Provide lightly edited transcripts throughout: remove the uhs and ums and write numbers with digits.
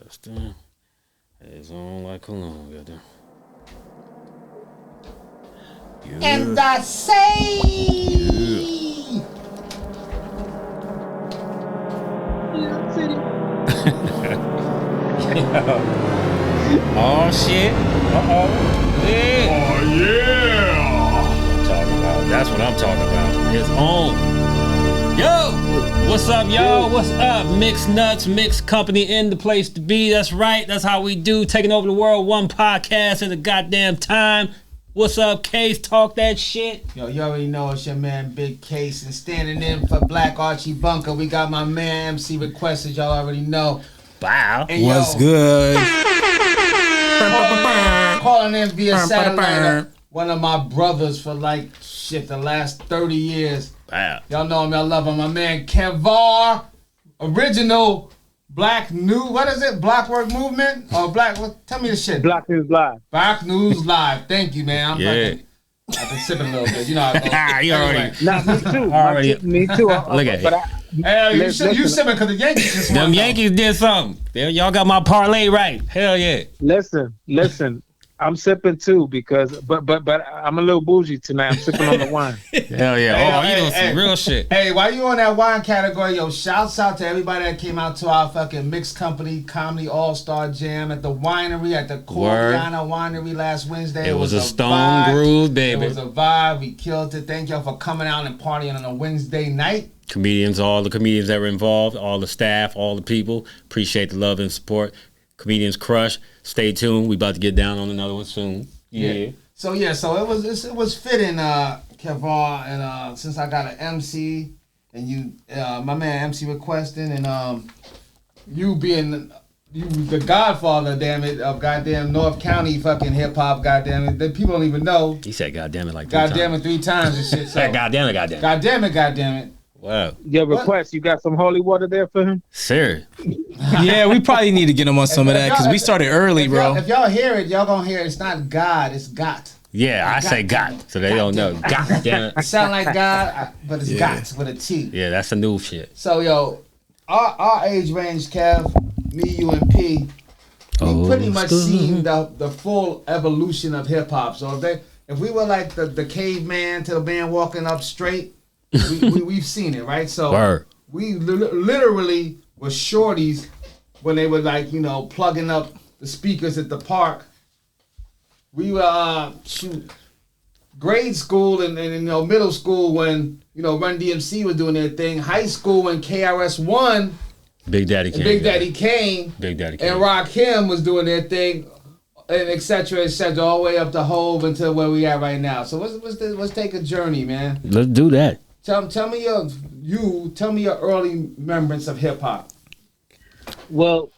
Justin is on like cologne, goddamn. Yeah. And I say, Oh shit! Yeah. oh yeah. That's what I'm talking about. It's on. Yo, what's up, y'all? What's up? MixxNutt, MixxCompany in the place to be. That's right. That's how we do. Taking over the world, one podcast at a goddamn time. What's up, Case? Talk that shit. Yo, you already know it's your man Big Case, and standing in for Black Archie Bunker, we got my man MC Riquested. Y'all already know. Wow. And what's good? Calling in via satellite. One of my brothers for like the last 30 years. Wow. Y'all know him, y'all love him. My man Kevar, original Black News. What is it? Black Work Movement or Black? What? Tell me the shit. Black News Live. Black News Live. Thank you, man. I've been sipping a little bit. You know how it goes. You already. Nah, me too. Already. Me too. Look at it. Hey, you sipping because the Yankees just won. Them Yankees did something. Y'all got my parlay right. Hell yeah. Listen. I'm sipping too because, but I'm a little bougie tonight. I'm sipping on the wine. Hell yeah. You doing some real shit. Hey, while you on that wine category, yo, shouts out to everybody that came out to our fucking MixxCompany Comedy All-Star Jam at the winery, at the Cordiana Winery last Wednesday. It was a stone groove, baby. It was a vibe. We killed it. Thank y'all for coming out and partying on a Wednesday night. Comedians, all the comedians that were involved, all the staff, all the people. Appreciate the love and support. Comedians crush. Stay tuned. We about to get down on another one soon. Yeah. So it was fitting, Kevar, and since I got an MC and you, my man MC Riquested, and you being the godfather, damn it, of goddamn North County fucking hip hop, goddamn it, that people don't even know. He said, "Goddamn it!" like 3 times. Goddamn it 3 times and shit. So goddamn it. Goddamn it. Wow. Your request, you got some holy water there for him? Sir. Yeah, we probably need to get him on some of that because we started early, bro. If y'all hear it, y'all gonna hear it's not God, it's got. Yeah, I say got, so they don't know. God damn it. It sound like God, but it's got with a T. Yeah, that's the new shit. So yo, our age range, Kev, me, you, and P, we pretty much seen the full evolution of hip hop. So if we were like the caveman to the man walking up straight. We've seen it, right? So we literally were shorties when they were like, plugging up the speakers at the park. We were grade school and middle school when Run DMC was doing their thing. High school when KRS-One, Big Daddy Kane, and Rakim was doing their thing, and et cetera, all the way up to Hove until where we at right now. So let's take a journey, man. Let's do that. Tell me your early remembrance of hip hop. Well,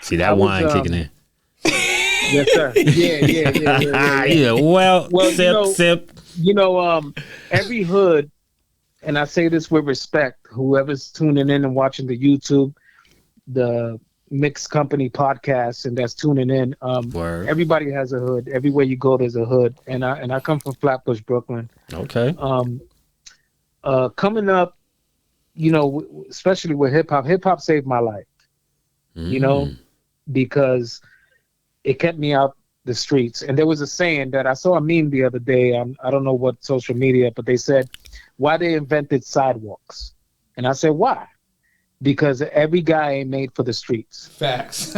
see that wine kicking in. Yes, sir. Yeah. Yeah. Well, sip. Every hood, and I say this with respect, whoever's tuning in and watching the YouTube, the MixxCompany podcast, and that's tuning in. Everybody has a hood. Everywhere you go, there's a hood. And I come from Flatbush, Brooklyn. Okay. Coming up, especially with hip hop saved my life. Because it kept me out the streets. And there was a saying that I saw a meme the other day. I don't know what social media, but they said why they invented sidewalks. And I said, why? Because every guy ain't made for the streets. Facts.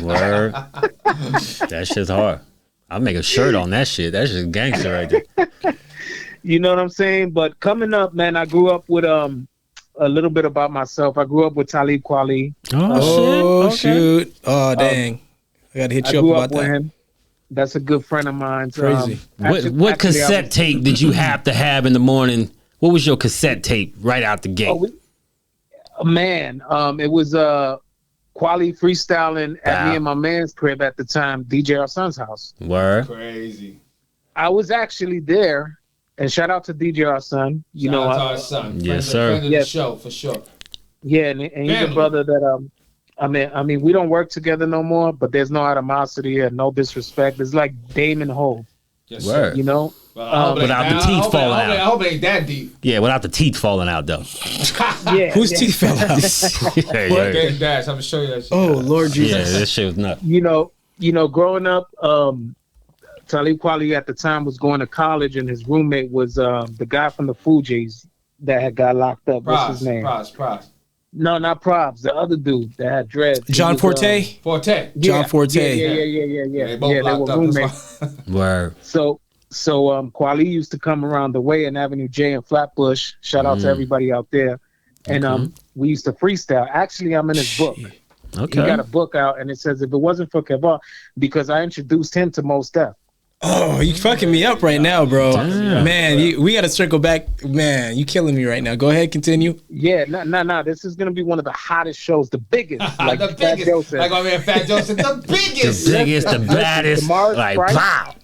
Word. That shit's hard. I'll make a shirt on that shit. That's just gangster right there. You know what I'm saying? But coming up, man, I grew up with a little bit about myself. I grew up with Talib Kweli. Shoot. Oh, dang. I got to hit you up about that. Him. That's a good friend of mine. Crazy. What cassette tape did you have to have in the morning? What was your cassette tape right out the gate? It was Kweli freestyling at me and my man's crib at the time, DJ Our Son's house. Word. Crazy. I was actually there, and shout out to DJ Our Son. Shout out to our son. Yes, sir. Friend of the show, for sure. Yeah, and he's a brother that I mean, we don't work together no more, but there's no animosity and no disrespect. It's like Dame and Hov. Yes, Word. sir. You know, Without the teeth falling out. I hope it ain't that deep. Yeah, without the teeth falling out though. yeah, Whose yeah. teeth fell out? Yeah. Dame Dash, I'm gonna show you that shit. Oh Lord Jesus! Yeah, this shit was nuts. You know, growing up, Talib Kweli at the time was going to college, and his roommate was the guy from the Fugees that had got locked up. What's his name? Probs. No, not Probs. The other dude that had dreads. John Forte. Forte. John Forte. Yeah. They both locked were up. roommates. Word. So Kweli used to come around the way in Avenue J in Flatbush. Shout out to everybody out there. And we used to freestyle. Actually, I'm in his book. Okay. He got a book out, and it says if it wasn't for Kevar, because I introduced him to Mos Def. Oh, you fucking me up right now, bro. Damn. Man, we got to circle back. Man, you killing me right now. Go ahead, continue. Yeah, no. This is gonna be one of the hottest shows, the biggest, like The Fat biggest. Joe said. Like my man Fat Joe said, the biggest. The biggest, the baddest. Tomorrow's Like, price. pow.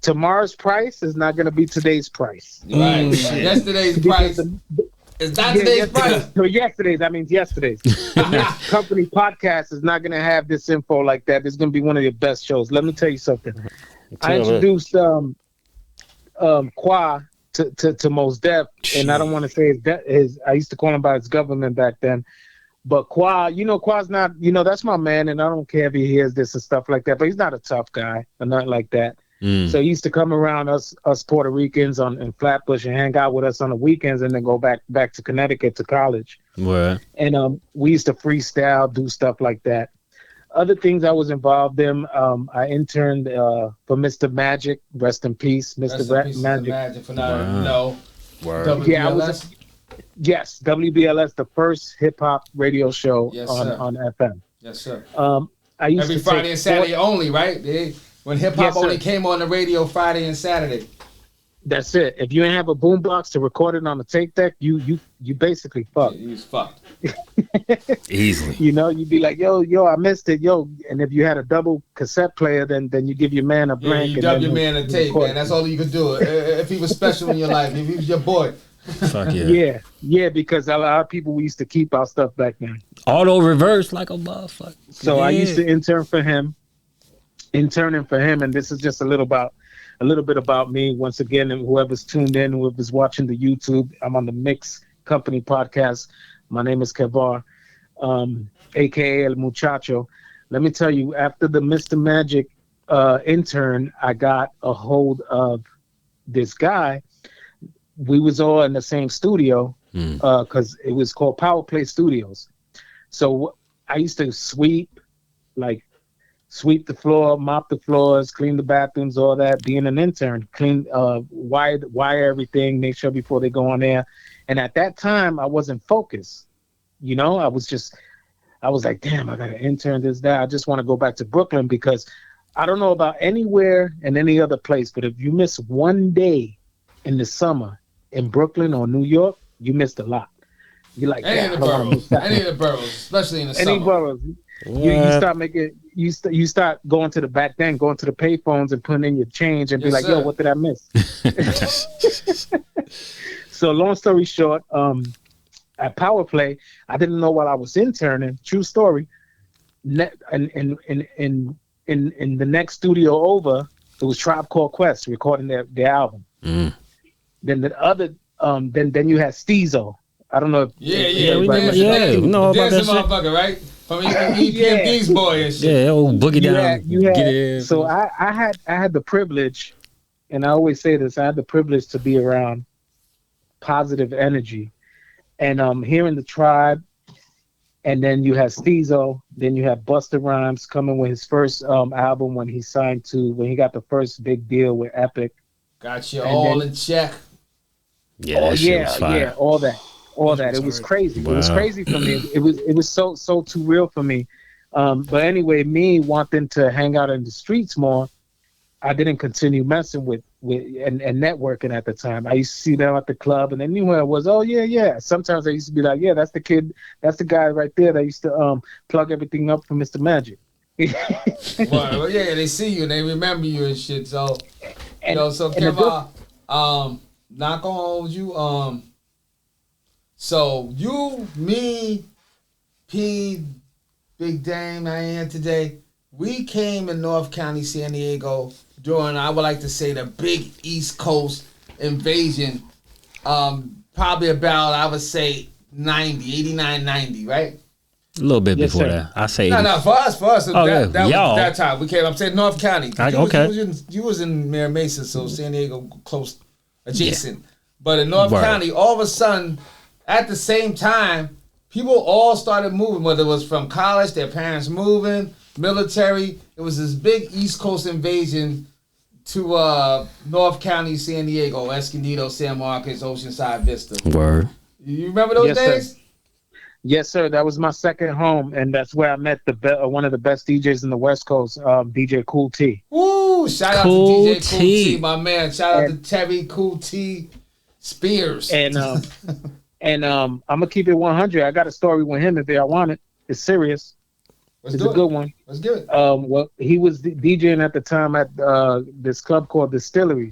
Tomorrow's price is not gonna be today's price. Right. Yesterday's price is not today's price. So yesterday's. The MixxCompany podcast is not gonna have this info like that. This is gonna be one of your best shows. Let me tell you something. I introduced Qua to Mos Def, and I don't want to say his. I used to call him by his government back then, but Qua, Qua's not. That's my man, and I don't care if he hears this and stuff like that. But he's not a tough guy or nothing like that. So he used to come around us Puerto Ricans in Flatbush and hang out with us on the weekends, and then go back to Connecticut to college. Word. And we used to freestyle, do stuff like that. Other things I was involved in, I interned for Mr. Magic, rest in peace, Mr. Magic. For now, Word. WBLS? Yes, WBLS, the first hip hop radio show Yes, on FM. Yes, sir. I used Every to Friday and Saturday only, right? When hip hop Yes, sir. only came on the radio Friday and Saturday. That's it. If you didn't have a boombox to record it on the tape deck, you basically fucked. He was fucked. Easily. You'd be like, yo, I missed it, yo. And if you had a double cassette player, then you give your man a Yeah, blank. you and dub then your man a tape, man. That's all you could do. If he was special in your life, if he was your boy. Fuck yeah. Yeah, because a lot of people, we used to keep our stuff back then. Auto reverse like a motherfucker. So I used to interning for him, and this is just a little bit about me. Once again, and whoever's tuned in, whoever's watching the YouTube, I'm on the MixxCompany podcast. My name is Kevar, aka El Muchacho. Let me tell you, after the Mr. Magic intern, I got a hold of this guy. We was all in the same studio because it was called Power Play Studios. So I used to sweep the floor, mop the floors, clean the bathrooms, all that, being an intern, wire everything, make sure before they go on air. And at that time, I wasn't focused. I was like, damn, I got to intern this, that. I just want to go back to Brooklyn because I don't know about anywhere and any other place, but if you miss one day in the summer in Brooklyn or New York, you missed a lot. You're like, Any of the boroughs, especially in the summer. Any boroughs. You start going to the payphones and putting in your change and be like, yo, what did I miss? So long story short, at Power Play, I didn't know while I was interning. True story. In the next studio over, it was Tribe Called Quest recording their album. Then the other, then you had Steezo. I don't know if we know about that shit. Motherfucker, right? From EPMD's boy and shit. Yeah, old Boogie Down. So I had the privilege, and I always say this, I had the privilege to be around positive energy. And hearing the Tribe, and then you had Steezo, then you had Busta Rhymes coming with his first album when he got the first big deal with Epic. Got you all in check. Yeah, that shit was fire. All that. It was crazy. Wow. It was crazy for me. It was so too real for me. But anyway, me wanting to hang out in the streets more, I didn't continue messing with and networking at the time. I used to see them at the club, and they knew who I was. Oh yeah. Sometimes I used to be like, yeah, that's the kid, that's the guy right there that used to plug everything up for Mr. Magic. Well, yeah, they see you and they remember you and shit. So, Kevar, not gonna hold you. So you, me, P, Big Dame, I am today. We came in North County, San Diego, during, I would like to say, the big East Coast invasion. Probably about, I would say, 89, 90, right? A little bit Yes, before sir. that. I say No, for us, yeah. that was Y'all. that time. We came. I'm saying North County. Okay. You was in Mira Mesa, so San Diego close, adjacent. But in North County, all of a sudden, at the same time, people all started moving. Whether it was from college, their parents moving, military. It was this big East Coast invasion to North County, San Diego, Escondido, San Marcos, Oceanside, Vista. Word. You remember those days? Sir. Yes, sir. That was my second home, and that's where I met one of the best DJs in the West Coast, DJ Cool T. Ooh, shout out Cool to DJ Cool T. T, my man. Shout out to Terry Cool T Spears. And I'm gonna keep it 100. I got a story with him if y'all want it. It's serious. It's a good one. Let's get it. Well, he was DJing at the time at this club called Distillery.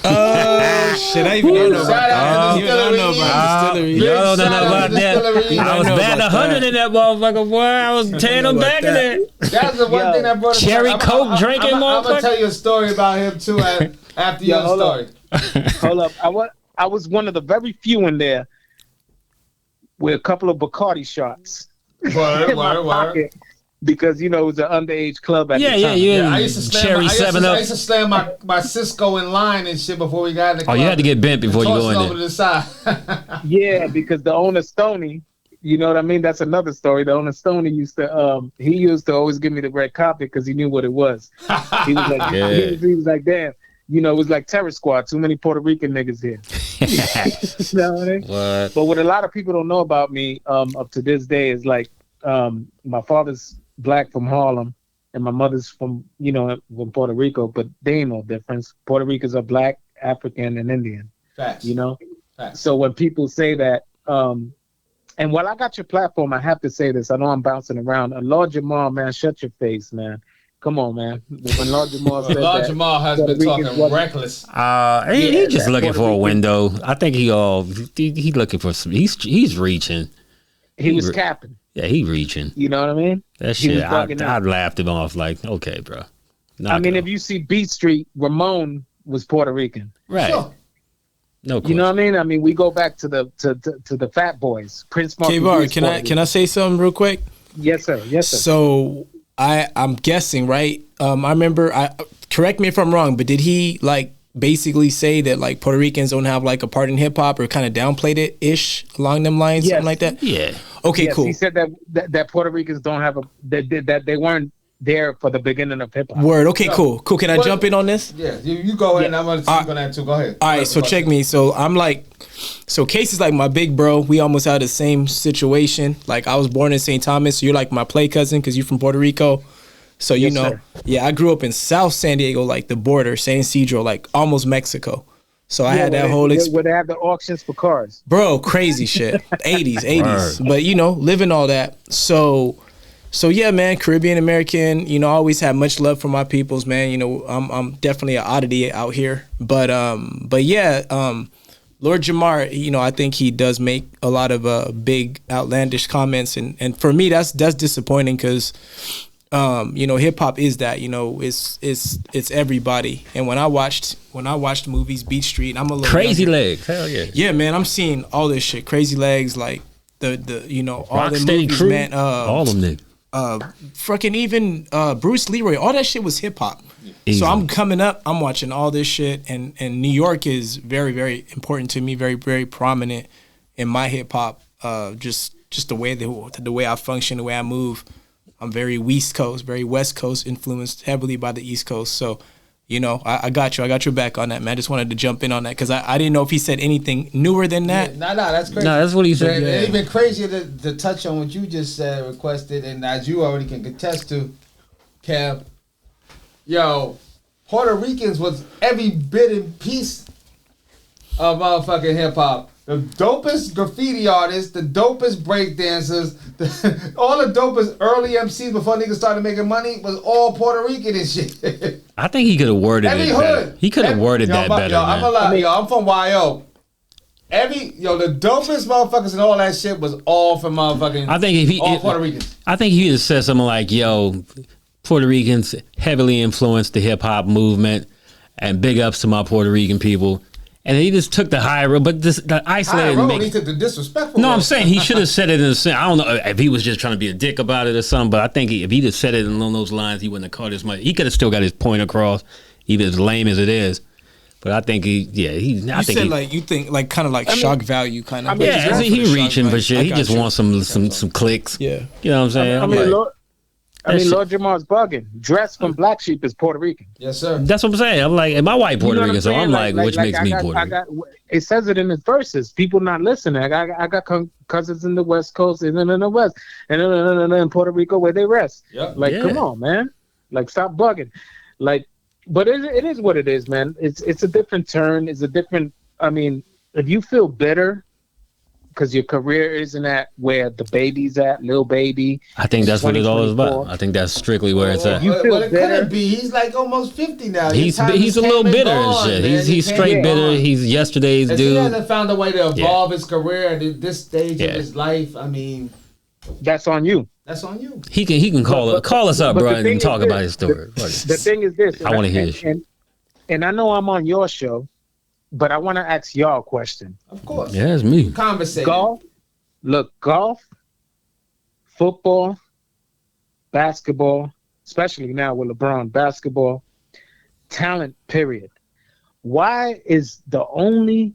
Oh shit! I even don't know about Shout out to that. You don't know about Distillery. Y'all don't know Shout out about to that. Distillery. I was know batting about 100 in that motherfucker, boy. I was tearing them back in there. That's the one thing that brought us. Cherry Coke drinking, I'm gonna motherfucker. tell you a story about him too after your hold story. Hold up. I was one of the very few in there with a couple of Bacardi shots Word, in my pocket because it was an underage club at the time. Yeah. I used to slam Cherry 7 I Up. used to slam my Cisco in line and shit before we got in the Oh, club. you had to get bent before you Toss go it in over to there. the side. Yeah, because the owner Stoney, you know what I mean? That's another story. The owner Stoney used to always give me the red carpet because he knew what it was. He was like, he was like, damn, it was like Terror Squad. Too many Puerto Rican niggas here. You know what I mean? What? But what a lot of people don't know about me up to this day is like my father's black from Harlem and my mother's from from Puerto Rico, but they ain't no difference. Puerto Ricans are black, African, and Indian. Facts. Facts. So when people say that, and while I got your platform, I have to say this. I know I'm bouncing around. Lord Jamal, man, shut your face, man. Come on, man. When Lord Jamal said Lord that, Jamal has Puerto been Ricans talking wasn't- reckless. He just that looking Puerto for a Rican- window. I think he looking for some. He's reaching. He was capping. Yeah, he reaching. You know what I mean? That He was shit, bugging out. I laughed him off like, okay, bro. I mean, if you see Beat Street, Ramon was Puerto Rican. right, Sure. no question. You know what I mean? I mean, we go back to the Fat Boys. Prince Mark. Kevar, can I say something real quick? Yes, sir. Yes, sir. So I'm guessing, right? I remember. Correct me if I'm wrong, but did he like basically say that like Puerto Ricans don't have like a part in hip hop or kind of downplayed it ish along them lines, Yes. something like that? Yeah. Okay, Yes, cool. He said that Puerto Ricans don't have that they weren't there for the beginning of hip hop. Word. Okay, cool. Can I What- jump in on this? Yeah, you go ahead and I'm going to speak on that too. Go ahead. All right, so check me. So I'm like, so Case is like my big bro. We almost had the same situation. Like I was born in St. Thomas, so you're like my play cousin because you're from Puerto Rico. So you Yes, know, sir. yeah, I grew up in South San Diego, like the border, San Isidro, like almost Mexico. So I had that whole experience. where they have the auctions for cars. Bro, crazy shit. 80s. But living all that. So yeah, man, Caribbean American, I always had much love for my peoples, man. I'm definitely an oddity out here. But yeah, Lord Jamar, I think he does make a lot of big outlandish comments and for me that's disappointing cuz hip hop is that, it's everybody. And when I watched movies, Beat Street, I'm a little Crazy younger. Legs. Hell yeah. Yeah, man, I'm seeing all this shit. Crazy Legs, like the all the Rocksteady movies, Crew. man. All them niggas. Fucking even Bruce Leroy, all that shit was hip hop. Easy. So I'm coming up, I'm watching all this shit, and New York is very, very important to me, very, very prominent in my hip hop. Just the way I function, the way I move. I'm very West Coast influenced heavily by the East Coast. So, I got you. I got your back on that, man. I just wanted to jump in on that because I didn't know if he said anything newer than that. No, that's crazy. No, that's what he said. And even crazier to touch on what you just said, requested, and as you already can contest to, Kev. Yo, Puerto Ricans was every bit and piece of motherfucking hip hop. The dopest graffiti artists, the dopest breakdancers, all the dopest early MCs before niggas started making money was all Puerto Rican and shit. I think he could have worded Every it hood. better. He could have worded that better, I'm man. I'm from YO. The dopest motherfuckers and all that shit was all from motherfucking. I think if he, all Puerto Ricans. I think he just said something like, "Yo, Puerto Ricans heavily influenced the hip hop movement. And big ups to my Puerto Rican people. And he just took the high road, but the isolated. He took the disrespectful. No, road. I'm saying he should have said it in the sense. I don't know if he was just trying to be a dick about it or something, but I think if he just said it along those lines, he wouldn't have caught as much. He could have still got his point across, even as lame as it is. But I think you think kind of like shock value kind of. Yeah, he reaching for shit. He just wants some clicks. Yeah, you know what I'm saying. Lord Jamal's bugging. Dress from Black Sheep is Puerto Rican. Yes, sir. That's what I'm saying. I'm like, and my white Puerto Rican, so I'm like, which makes me Puerto Rican. It says it in his verses. People not listening. I got cousins in the West Coast and in the West and in Puerto Rico where they rest. Yep. Come on, man. Like, stop bugging. Like, but it is what it is, man. It's a different turn. It's a different. I mean, if you feel bitter because your career isn't at where the baby's at, Lil Baby. I think that's what it's all about. I think that's strictly where it's at. Well, it couldn't be. He's like almost 50 now. He's a little bitter and shit. He's straight bitter. He's yesterday's dude. He hasn't found a way to evolve his career at this stage of his life. I mean, that's on you. That's on you. He can call us up, bro, and talk about his story. The thing is this. I want to hear this. And I know I'm on your show, but I want to ask y'all a question. Of course. Yeah, it's me. Conversation. Golf, football, basketball, especially now with LeBron, basketball, talent, period. Why is the only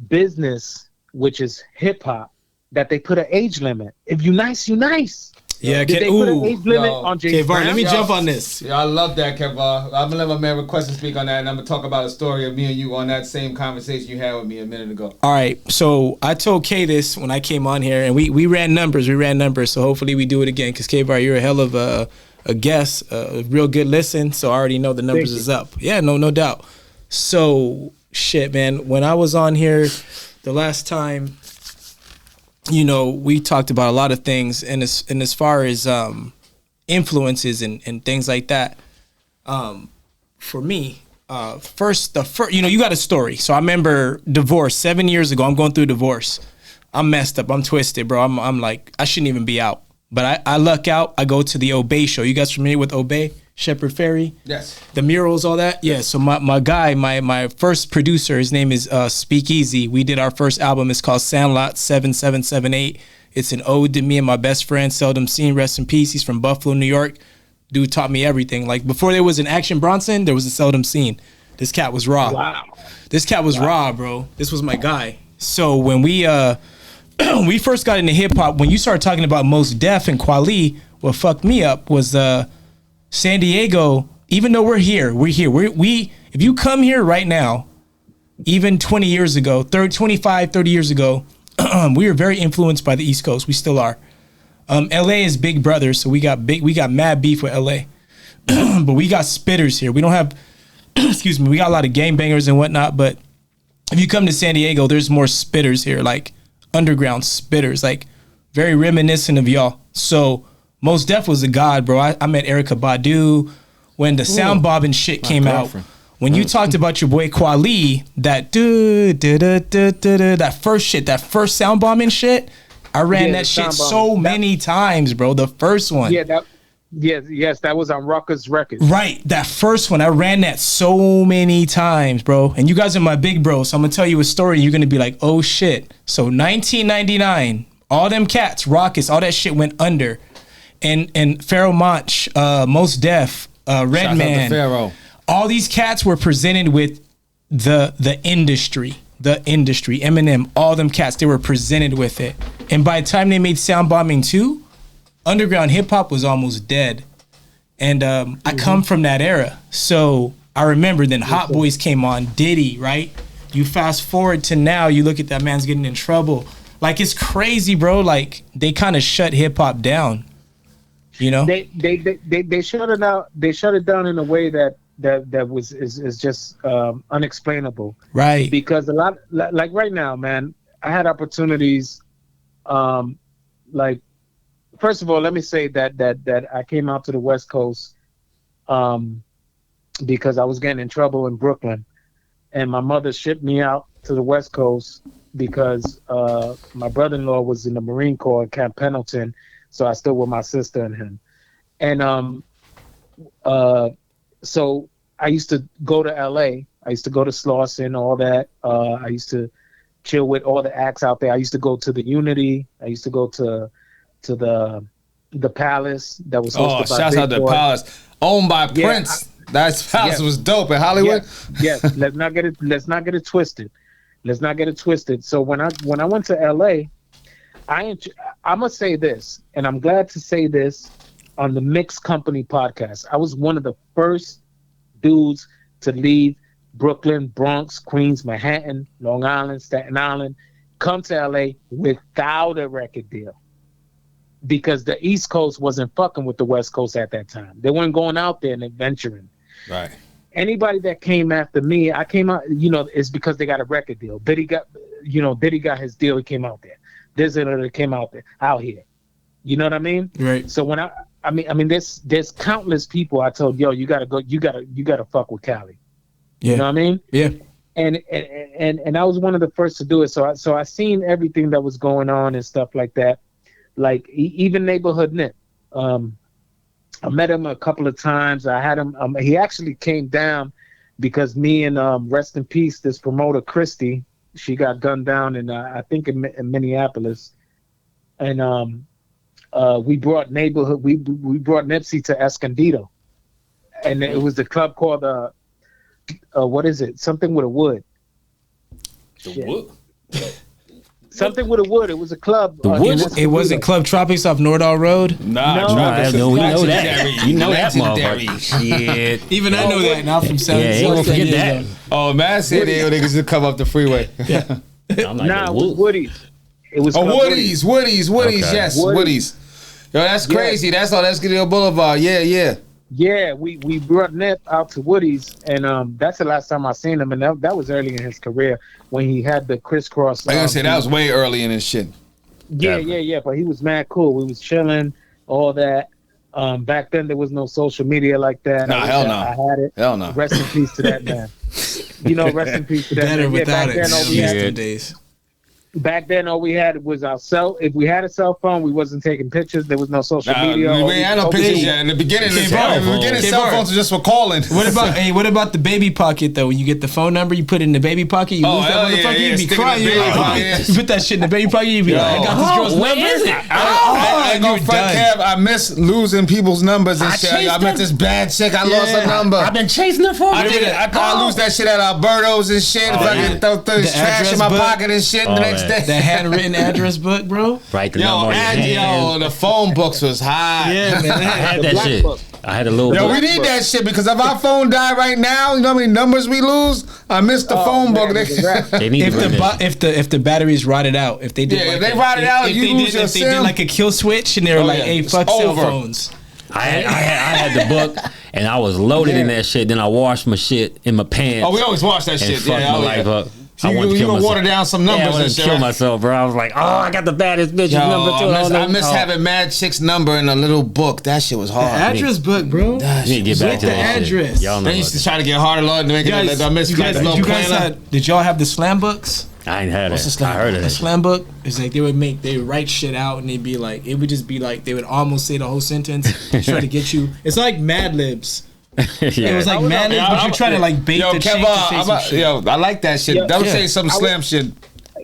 business, which is hip hop, that they put an age limit? If you nice, you nice. Yeah, did they put an age limit on James Brown? Let me jump on this. Yeah, I love that, Kevar. I'm gonna let my man Riquested speak on that, and I'm gonna talk about a story of me and you on that same conversation you had with me a minute ago. All right, so I told K this when I came on here, and we ran numbers. So hopefully we do it again, because Kevar, you're a hell of a guest, a real good listen. So I already know the numbers is up. Yeah, no doubt. So shit, man. When I was on here the last time, we talked about a lot of things, and as far as influences and things like that, for me, first, you got a story. So I remember divorce 7 years ago. I'm going through a divorce. I'm messed up. I'm twisted, bro. I'm like, I shouldn't even be out. But I luck out. I go to the Obey show. You guys familiar with Obey? Shepherd Ferry? Yes. The murals, all that? Yeah, so my guy, my first producer, his name is Speakeasy. We did our first album. It's called Sandlot 7778. It's an ode to me and my best friend, Seldom Seen, rest in peace. He's from Buffalo, New York. Dude taught me everything. Like, before there was an Action Bronson, there was a Seldom Seen. This cat was raw. Wow. This cat was raw, bro. This was my guy. So when we we first got into hip-hop, when you started talking about Mos Def and Kweli, what fucked me up was San Diego. Even though we're here. If you come here right now, even 20 years ago, 25, 30 years ago, we were very influenced by the East Coast. We still are. LA is big brother, so we got mad beef with LA. But we got spitters here. We don't have, excuse me, we got a lot of gangbangers and whatnot, but if you come to San Diego, there's more spitters here, like underground spitters, like very reminiscent of y'all. So Mos Def was a god, bro. I met Erykah Badu when the sound bobbing shit came out. When you talked about your boy Kweli, that that first shit, that first sound bombing shit, I ran that shit so many times, bro. The first one. Yeah, yes, that was on Ruckus Records. Right, that first one, I ran that so many times, bro. And you guys are my big bro, so I'm gonna tell you a story. You're gonna be like, oh shit. So 1999, all them cats, Rockets, all that shit went under. And Pharaoh Monch, Mos Def, Redman, all these cats were presented with the industry, Eminem, all them cats, they were presented with it. And by the time they made Sound Bombing 2, underground hip hop was almost dead. And I come from that era. So I remember then Hot Boys came on, Diddy, right? You fast forward to now, you look at that man's getting in trouble. Like, it's crazy, bro. Like, they kind of shut hip hop down. You know, they shut it out. They shut it down in a way that is just unexplainable. Right. Because a lot, like right now, man, I had opportunities. Like, first of all, let me say that I came out to the West Coast because I was getting in trouble in Brooklyn, and my mother shipped me out to the West Coast because my brother-in-law was in the Marine Corps at Camp Pendleton. So I stood with my sister and him. And so I used to go to LA. I used to go to Slauson, all that. I used to chill with all the acts out there. I used to go to the Unity. I used to go to the Palace that was hosted by shouts Big out to Boy. Palace, owned by Prince. That Palace was dope. And Hollywood. Yes. Let's not get it twisted. Let's not get it twisted. So when I went to LA, I'm gonna say this, and I'm glad to say this on the MixxCompany podcast. I was one of the first dudes to leave Brooklyn, Bronx, Queens, Manhattan, Long Island, Staten Island, come to LA without a record deal. Because the East Coast wasn't fucking with the West Coast at that time. They weren't going out there and adventuring. Right. Anybody that came after me, I came out, it's because they got a record deal. Diddy got his deal. He came out there. There's another that came out here. You know what I mean? Right. So when I mean, there's countless people I told, yo, you gotta fuck with Cali. Yeah. You know what I mean? Yeah. And I was one of the first to do it. So I seen everything that was going on and stuff like that. Like even Neighborhood Nip. I met him a couple of times. I had him. He actually came down because me and rest in peace, this promoter Christy, she got gunned down in I think in Minneapolis, and we brought Neighborhood. We brought Nipsey to Escondido, and it was the club called what is it? Something with a wood. The wood. Something with a wood. It was a club. It wasn't Club Tropics off Nordal Road. Nah, No. Travis No, we know legendary. that. You know that Legendary. motherfucker. Shit. Even I know that now from Yeah, ain't gonna forget that. Oh, man, said they niggas just come up the freeway. I'm like, Nah, it woo. was Woody's. It was Oh, Club Woody's, Okay. yes, Woody's. Woody's. Yo, that's crazy. That's all. That's Gideon Boulevard. Yeah. Yeah, we brought Nip out to Woody's, and that's the last time I seen him, and that was early in his career when he had the crisscross. I gotta say that was way early in his shit. Yeah, but he was mad cool. We was chilling, all that. Back then there was no social media like that. Nah, hell no. I had it. Hell no. Rest in peace to that man. Rest in peace to that Better man. without back it. then, all we had, Days. back then all we had was our cell. If we had a cell phone, we wasn't taking pictures. There was no social media. We ain't had no pictures yet. In the beginning, cell phones were just for calling. What about the baby pocket though? When you get the phone number, you put it in the baby pocket. You lose that hell motherfucker. yeah, You be stick it in crying. the You baby pocket. put that shit in the baby pocket. You be like, I got this girl's Where number. is it? I ain't gonna you're front done. cab. I miss losing people's numbers and I shit. chased I met them. this bad chick. I lost her number. I've been chasing her for I did it. I lose that shit at Alberto's and shit. Fucking throw this The trash in my address book. pocket and shit. The next day. The handwritten address book, bro. Right, the number on your hand. The phone books was high. Yeah, man. I had The that black shit. book. I had a little Yo, book. we need that shit because if our phone died right now, you know how many numbers we lose? I missed the phone book. They need If to bring that shit. if the batteries rotted out, if they did Yeah, if they rotted out, if you they lose did, your if they SIM. did like a kill switch and they were like, yeah. "Hey, It's fuck cell over. phones." I had the book and I was loaded in that shit. Then I washed my shit in my pants. Oh, we always watch that and shit. fucked Yeah, my life up. So I wanted to you kill gonna myself. water down some Yeah, I numbers wanted and to shit. kill right? myself, bro. I was like, oh, I got the baddest bitch's Yo, number too. I miss having Mad Chick's number in a little book. That shit was hard. Address book, bro. That We shit need to was get back hard. to that the shit. address. Y'all know They about used to that. try to get harder, Lord, to make it I miss you guys planner. did y'all have the slam books? I ain't had What's it. the slam I heard of The it. slam book is like they would write shit out and they'd be like, it would just be like they would almost say the whole sentence, try to get you. It's like Mad Libs. Yeah. It was like Mad Libs, but you're trying to like bait the chick to say some shit. I like that shit. Yeah. Don't Yeah. say some slam shit.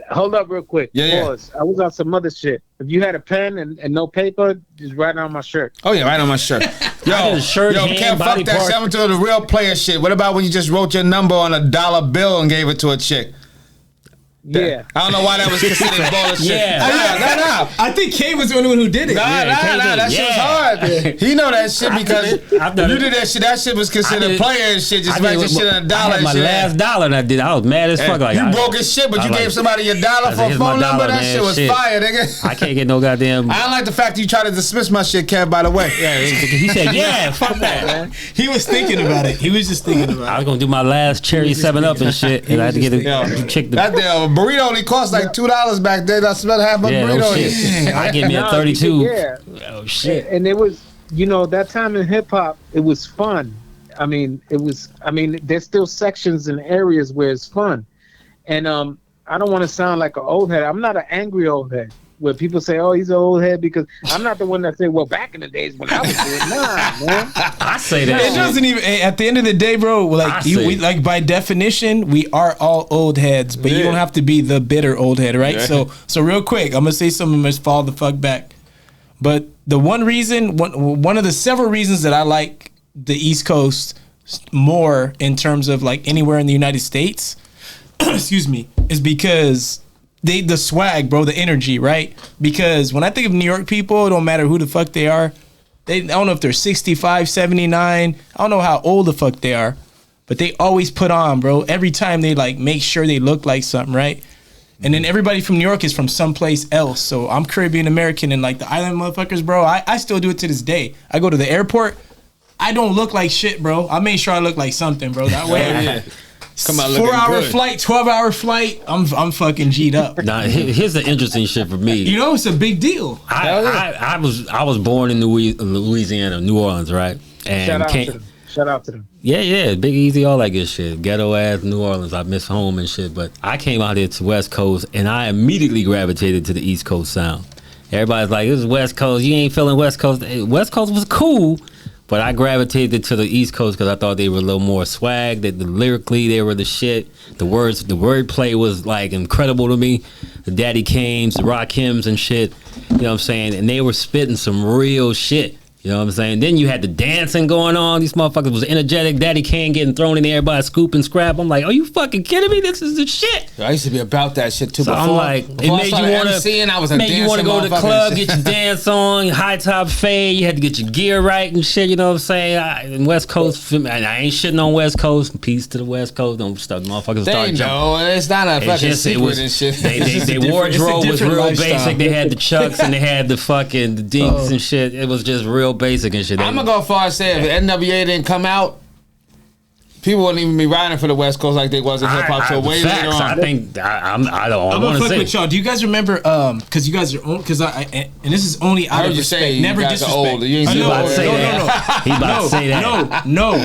Hold up real quick. Yeah. Pause. I was on some other shit. If you had a pen and no paper, just write it on my shirt. Oh yeah, right on my shirt. I did a shirt, hand, can't body fuck that part. shit. I'm into the real player shit. What about when you just wrote your number on a dollar bill and gave it to a chick? Yeah. I don't know why that was considered bullshit. Yeah. Nah. I think Kay was the only one who did it. Nah, that shit was Yeah. hard. He know that shit because I've done you it. did that shit. That shit was considered player and shit. Just I write did your shit on a dollar I had and my shit. last dollar and I did. I was mad as fuck. Like, you I- broke as shit, but I you like- gave somebody your dollar I for said, a "Here's my phone number. dollar, That man. shit was Shit. fire, nigga. I can't get no goddamn. I don't like the fact that you try to dismiss my shit, Kev, by the way. He said, "Yeah, fuck that, man." He was thinking about it. He was just thinking I about was gonna do my last cherry 7-Up and shit, and I had to get Yo, a chick to. that damn burrito only cost like $2 back then. I spent half my Yeah, burrito. no on shit. it. I give me a Nah, 32. Yeah. Oh shit. And it was, that time in hip hop, it was fun. There's still sections and areas where it's fun. And I don't want to sound like an old head. I'm not an angry old head. where people say, "Oh, he's an old head," because I'm not the one that say, "Well, back in the days when I was doing," nah, man. I say that. It doesn't even. At the end of the day, bro. Like we like by definition, we are all old heads, but you don't have to be the bitter old head, right? Yeah. So real quick, I'm gonna say something. Let's fall the fuck back. But the one reason, one of the several reasons that I like the East Coast more in terms of like anywhere in the United States, excuse me, is because the swag, bro, the energy, right? Because when I think of New York people, it don't matter who the fuck they are. I don't know if they're 65, 79. I don't know how old the fuck they are, but they always put on, bro. Every time they like make sure they look like something, right? And then everybody from New York is from someplace else. So I'm Caribbean American and like the island motherfuckers, bro. I still do it to this day. I go to the airport. I don't look like shit, bro. I make sure I look like something, bro. That way, come out 4-hour flight, 12-hour flight. I'm fucking G'd up. Now here's the interesting shit for me. You know, it's a big deal. I was born in Louisiana, New Orleans, right? And Shout out to them. Yeah, Big Easy, all that good shit. Ghetto ass New Orleans. I miss home and shit. But I came out here to West Coast, and I immediately gravitated to the East Coast sound. Everybody's like, "This is West Coast. You ain't feeling West Coast." West Coast was cool, but I gravitated to the East Coast because I thought they were a little more swag. That lyrically they were the shit. The wordplay was like incredible to me. The Daddy Kanes, the Rakims and shit. You know what I'm saying? And they were spitting some real shit. You know what I'm saying? Then you had the dancing going on. These motherfuckers was energetic. Daddy Kane getting thrown in there by a scoop and scrap. I'm like, are you fucking kidding me? This is the shit. I used to be about that shit too. So before, I'm like, it made you want to go to the club, get your dance on, high top fade. You had to get your gear right and shit. You know what I'm saying? In West Coast, and I ain't shitting on West Coast. Peace to the West Coast. Don't start motherfuckers start jumping. No, it's not a fucking secret and shit. They wardrobe was real basic. They had the Chucks and they had the fucking the Dinks and shit. It was just real basic and shit. I'm gonna go far as say if NWA didn't come out, people wouldn't even be riding for the West Coast like they was in hip hop. So way later on, I think I'm gonna fuck with y'all. Do you guys remember? Because you guys are old. Because and this is only out of respect. Never disrespect. He about to say that. He about to say that. No.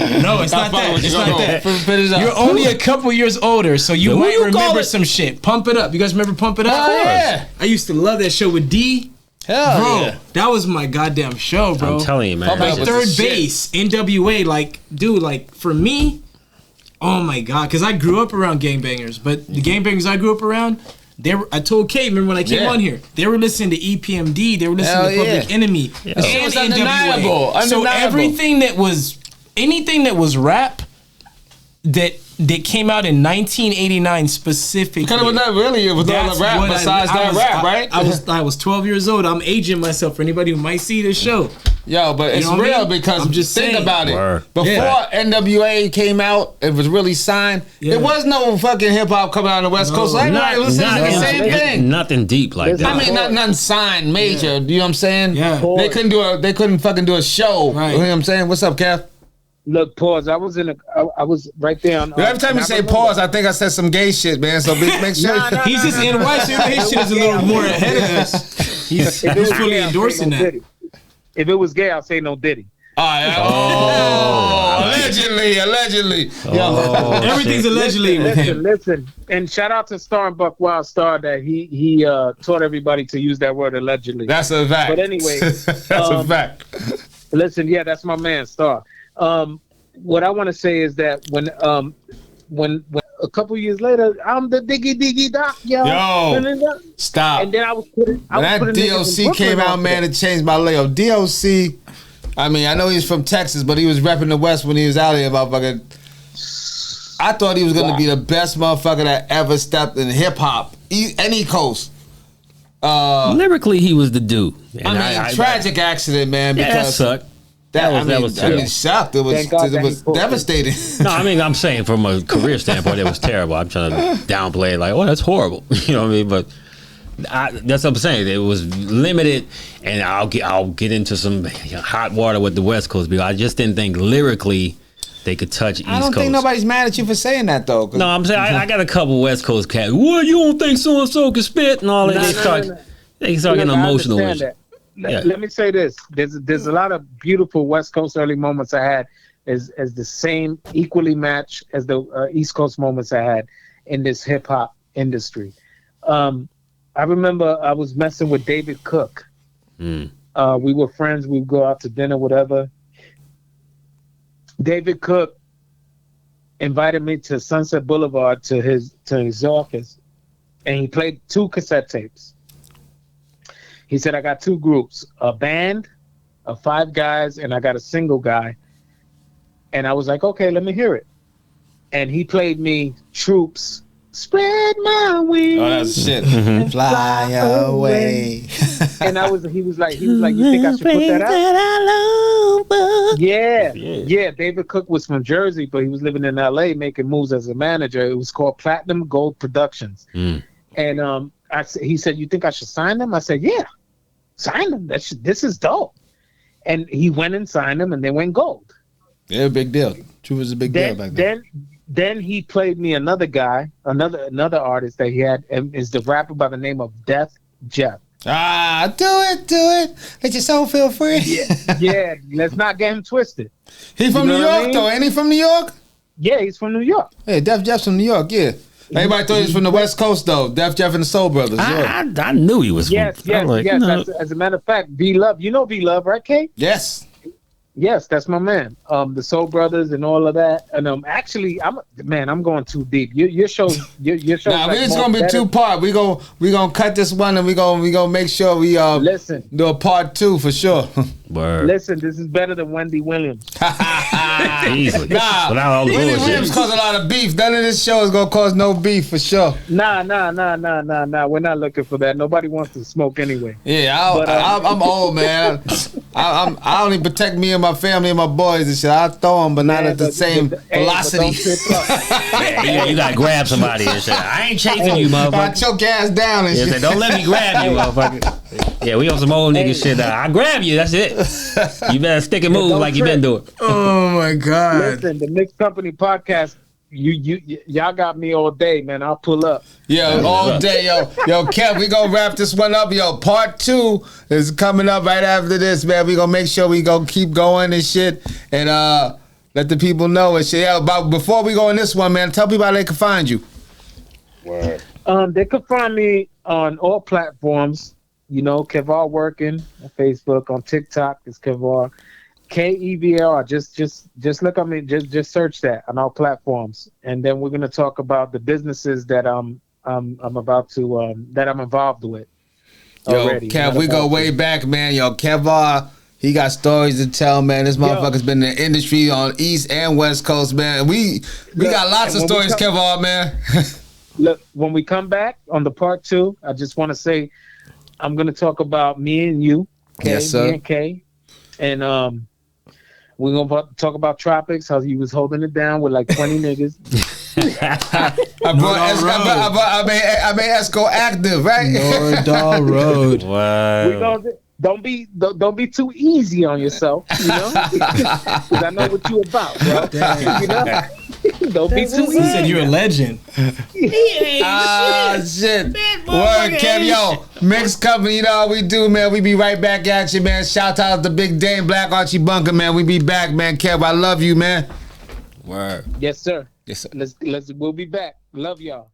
It's not that. It's not that. You're only a couple years older, so you might remember some shit. Pump It Up. You guys remember Pump It Up? Oh yeah. I used to love that show with D. Hell bro, yeah. That was my goddamn show, bro. I'm telling you, man. Like third base, NWA, like, dude, like, for me, oh my God, because I grew up around gangbangers, but the gangbangers I grew up around, I told Kate, remember when I came on here, they were listening to EPMD, they were listening to Public Enemy, and it was undeniable. So anything that was rap, that came out in 1989 specifically. Because it was not really, it was all rap besides rap, right? I was 12 years old. I'm aging myself for anybody who might see this show. Yo, but it's real because I'm just think about it. Before NWA came out, it was really signed. There was no fucking hip hop coming out on the West Coast. So everybody was listening to the same thing. Nothing deep like that. I mean, nothing signed major. You know what I'm saying? Yeah. They couldn't fucking do a show. Right. You know what I'm saying? What's up, Kev? Look, pause. I was right there on. Every time you say pause, I think I said some gay shit, man. So make sure. He's just in white shit. His shit is a little more ahead of us. He's fully endorsing that. If it was gay, I'll say no Diddy. Allegedly. Everything's allegedly. Listen, and shout out to Star and Buck Wild Star that he taught everybody to use that word allegedly. That's a fact. But anyway, that's a fact. Listen, that's my man Star. What I want to say is that when a couple years later, I'm the diggy doc, yo. Stop. And then I was putting. When that DOC came out, man, it changed my layout. DOC, I mean, I know he's from Texas, but he was repping the West when he was out here, motherfucker. I thought he was gonna be the best motherfucker that ever stepped in hip hop, any coast. Lyrically, he was the dude. And tragic accident, man. Because that sucked. That was shocked. It was devastating. No, I mean, I'm saying from a career standpoint, it was terrible. I'm trying to downplay it like, oh, that's horrible. You know what I mean? But that's what I'm saying. It was limited, and I'll get into some hot water with the West Coast because I just didn't think lyrically they could touch East Coast. I don't think nobody's mad at you for saying that though. No, I'm saying I got a couple West Coast cats. What, you don't think so and so can spit and all that? They start getting emotional with it. Let me say this: there's a lot of beautiful West Coast early moments I had, as the same equally matched as the East Coast moments I had in this hip hop industry. I remember I was messing with David Cook. We were friends. We'd go out to dinner, whatever. David Cook invited me to Sunset Boulevard to his office, and he played 2 cassette tapes. He said, I got 2 groups, a band of 5 guys, and I got a single guy. And I was like, okay, let me hear it. And he played me Troops, Spread My Wings. Oh, that's shit. Fly away. And he was like, you think I should put that out? Yeah. David Cook was from Jersey, but he was living in LA making moves as a manager. It was called Platinum Gold Productions. And he said, you think I should sign them? I said, yeah, sign them. This is dope. And he went and signed them, and they went gold. Yeah, big deal. True was a big deal back then. Then he played me another guy, another artist that he had, and is the rapper by the name of Def Jeff. Ah, do it. Let your soul feel free. Yeah, let's not get him twisted. He from New York, though. Ain't he from New York? Yeah, he's from New York. Hey, Def Jeff's from New York, yeah. Everybody thought he was from the West Coast, though. Def Jeff and the Soul Brothers. I knew he was from. Yes. As a matter of fact, V-Love, you know V-Love, right, Kate? Yes. Yes, that's my man. The Soul Brothers and all of that. And actually, I'm going too deep. Your show. Nah, like it's gonna be better. 2-part. We gonna cut this one, and we gonna make sure we listen. Do a part 2 for sure. Word. Listen, this is better than Wendy Williams. Easily. Nah, without all the Wendy bullshit. Williams cause a lot of beef. None of this show is gonna cause no beef for sure. Nah. We're not looking for that. Nobody wants to smoke anyway. Yeah, I'm old, man. I only protect me and my family and my boys and shit. I throw them, but not at the same velocity. You gotta grab somebody and shit. I ain't chasing you, motherfucker. I choke your ass down and shit. Don't let me grab you, motherfucker. Yeah, we on some old nigga shit. I grab you. That's it. You better stick and move like you been doing. Oh my God. Listen, the MixxCompany podcast. Y'all got me all day, man. I'll pull up. Yo, all day, yo, Kev, we gonna wrap this one up. Yo, part 2 is coming up right after this, man. We gonna make sure we gonna keep going and shit, and let the people know and shit. Yeah, but before we go in this one, man, tell people how they can find you. Word. They can find me on all platforms. You know, Kevar Working on Facebook, on TikTok is Kevar. Kevar. Just look at me. Just search that on all platforms, and then we're gonna talk about the businesses that I'm about to that I'm involved with. Already. Yo, Kev, we go way back, man. Yo, Kevar, he got stories to tell, man. This motherfucker's been in the industry on East and West Coast, man. We got lots of stories, Kevar, man. Look, when we come back on the part 2, I just want to say I'm gonna talk about me and you, Kay, yes, sir. Me and Kay, and we're gonna talk about Tropics, how he was holding it down with like 20 niggas. I made Esco active, right? Nordal Road. Wow. Don't be too easy on yourself, you know? Because I know what you about, bro. Damn. You know? Don't be too easy. He said you're a legend. Shit. Word, Kev. Yo, MixxCompany, you know how we do, man. We be right back at you, man. Shout out to Big Dame, Black Archie Bunker, man. We be back, man. Kev, I love you, man. Word. Yes, sir. Yes, sir. We'll be back. Love y'all.